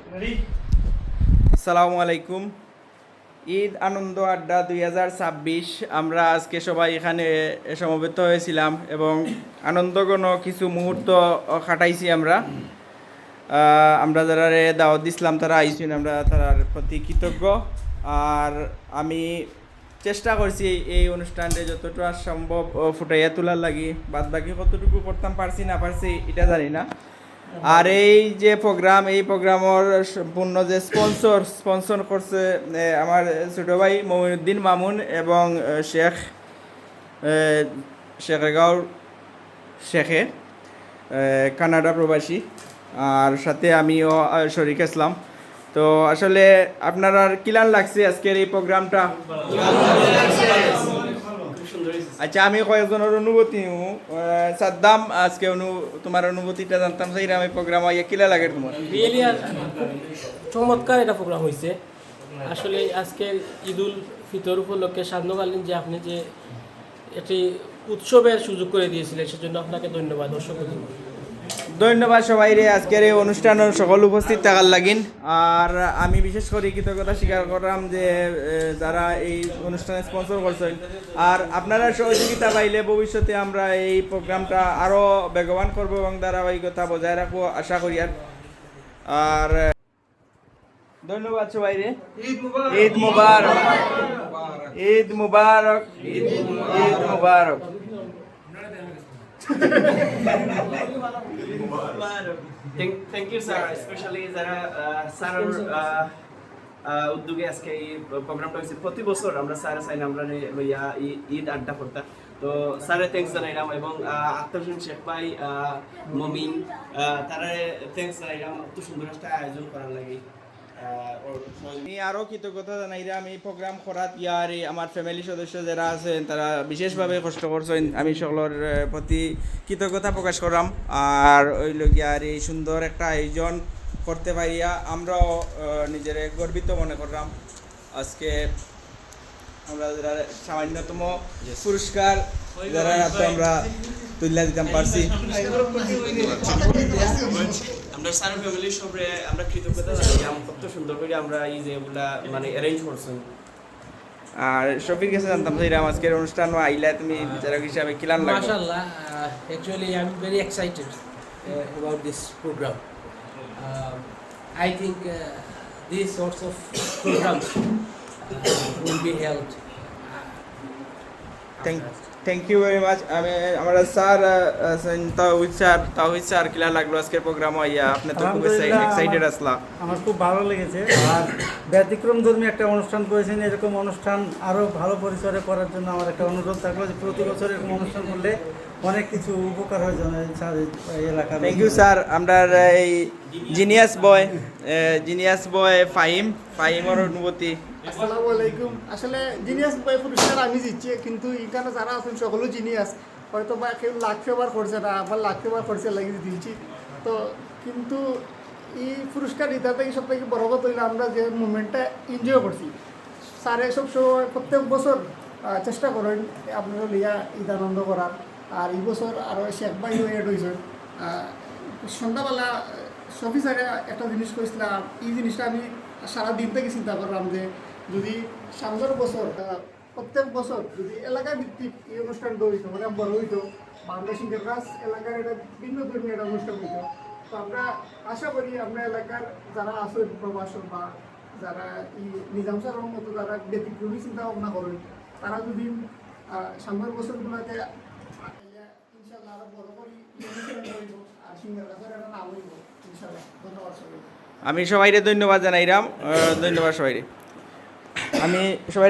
আসসালামু আলাইকুম। ঈদ আনন্দ আড্ডা 2026 আমরা আজকে সবাই এখানে সমবেত হয়েছিলাম এবং আনন্দঘন কিছু মুহূর্ত কাটাইছি আমরা। আমরা যারা দাওয়াত দিছিলাম তারা আইসেন, আমরা তার প্রতি কৃতজ্ঞ। আর আমি চেষ্টা করছি এই অনুষ্ঠানটা যতটুকু সম্ভব ফুটাইয়া তোলার লাগি, বাদ বাকি কতটুকু করতাম পারছি না পারছি এটা জানি না। আর এই যে প্রোগ্রাম, এই প্রোগ্রামের সম্পূর্ণ যে স্পন্সর করছে আমার ছোটো ভাই মমিনুদ্দিন মামুন এবং শেখ শেখেগাঁও শেখে, কানাডা প্রবাসী, আর সাথে আমিও শরিক ইসলাম। তো আসলে আপনারা কিলান লাগছে আজকের এই প্রোগ্রামটা? আচ্ছা, আমি কয়েকজনের অনুভূতি সাদ্দাম, আজকে তোমার অনুভূতিটা জানতাম চাই আমি প্রোগ্রাম আইয়া কিলা লাগে তোমার? রিয়েলি চমৎকার এটা প্রোগ্রাম হয়েছে আসলে। আজকে ঈদুল ফিতর উপলক্ষে সান্ধ্যকালীন যে আপনি যে একটি উৎসবের সুযোগ করে দিয়েছিলেন সেজন্য আপনাকে ধন্যবাদ। অসংখ্য ধন্যবাদ সবাই রে আজকের এই অনুষ্ঠানের সকল উপস্থিত থাকার লাগিন। আর আমি বিশেষ করে কৃতজ্ঞতা স্বীকার করলাম যে যারা এই অনুষ্ঠানে স্পন্সর করছেন, আর আপনারা সহযোগিতা পাইলে ভবিষ্যতে আমরা এই প্রোগ্রামটা আরও বেগবান করবো এবং ধারাবাহিকতা বজায় রাখবো আশা করি। আর ধন্যবাদ সবাই রে। ঈদ মুবারক, ঈদ মুবারক, ঈদ মুবারক। থ্যাংক ইউ স্যার, স্পেশালি যারা স্যারের উদ্যোগে আজকে এই প্রোগ্রামটা হয়েছে। প্রতি বছর আমরা স্যার চাই আমরা লইয়া ঈদ আড্ডা করতাম, তো স্যারের থ্যাংকস জানাইলাম এবং আক্তার হোসেন শেখ ভাই, মমিন, তারা থ্যাংকস জানাইলাম এত সুন্দর একটা আয়োজন করার লাগে। আমি আরও কৃতজ্ঞতা জানাইলাম এই প্রোগ্রাম করাত। ইয়ার আমার ফ্যামিলি সদস্য যারা আছেন তারা বিশেষভাবে কষ্ট করছেন, আমি সকলের প্রতি কৃতজ্ঞতা প্রকাশ করলাম। আর ওই আর এই সুন্দর একটা আয়োজন করতে পারিয়া আমরাও নিজের গর্বিত মনে করলাম। আজকে আমরা যারা সামান্যতম পুরস্কার যারা আমরা তুলে দিতাম পারছি, আমরা সারা ফ্যামিলির সবরে আমরা কৃতজ্ঞতা জানাই কত সুন্দর করে আমরা এই যে এগুলা মানে অ্যারেঞ্জ করছেন। আর শফিক কাছে জানতাম যে আজকের অনুষ্ঠান আইলা তুমি বিচারক হিসাবে কিলান লাগে? মাশাআল্লাহ, actually I'm very excited about this program. I think these sorts of programs will be held. Thank you very much. আমি আমরা স্যার তাওহিদ স্যার কিলা লাগলো আজকের প্রোগ্রাম আইয়া? আপনি তো খুব এক্সাইটেড আসলা। আমার খুব ভালো লেগেছে। আর ব্যতিক্রমধর্মী একটা অনুষ্ঠান করেছেন, এরকম অনুষ্ঠান আরও ভালো পরিসরে করার জন্য আমার একটা অনুরোধ থাকলো যে প্রতি বছর এরকম অনুষ্ঠান করলে অনেক কিছু উপকার হয়ে যাবে এলাকার। Thank you sir. আমরা এই জিনিয়াস বয় ফাহিমের অনুভূতি? আসসালামু আলাইকুম। আসলে জিনিয়াস বয় পুরস্কার আমি দিচ্ছি, কিন্তু এখানে যারা আছেন সকলে জিনিয়াস, হয়তো বা কেউ লাখ ফেভার করছে না, আমার লাখ ফেভার করছে লাগিয়ে দিয়েছি। তো কিন্তু এই পুরস্কার দিতে থেকে সব থেকে বড় কথা হইলে আমরা যে মুভমেন্টটা এনজয় করছি। স্যারে সব সময় প্রত্যেক বছর চেষ্টা করেন আপনারা লিয়া ঈদ আনন্দ করার। আর এই বছর আরও শেখ ভাই এড হয়েছেন। সন্ধ্যাবেলা শফি স্যারে একটা জিনিস করেছিলাম, এই জিনিসটা আমি সারাদিন থেকে চিন্তা করলাম যে যদি সামনের বছর প্রত্যেক বছর যদি এলাকা ভিত্তিক এই অনুষ্ঠানটা হইতো, মানে বড় হইতো, বাংলাদেশের কাজ এলাকার এটা ভিন্ন ধর্মীয় একটা অনুষ্ঠান হইতো। তো আমরা আশা করি আমরা এলাকার যারা আছেন প্রবাসন বা যারা এই নিজাম স্যারের মতো যারা ব্যতিক্রমী চিন্তা ভাবনা করেন, তারা যদি সামনের বছরগুলোতে ইনশাল্লাহ আরো বড় করে অনুষ্ঠান হইব আর সিঙ্গার কাছের একটা নাম হইব ইনশাল্লাহ। ধন্যবাদ সবাই। আমি সবাইরে ধন্যবাদ জানাইলাম। ধন্যবাদ সবাইরে। আমি সবাই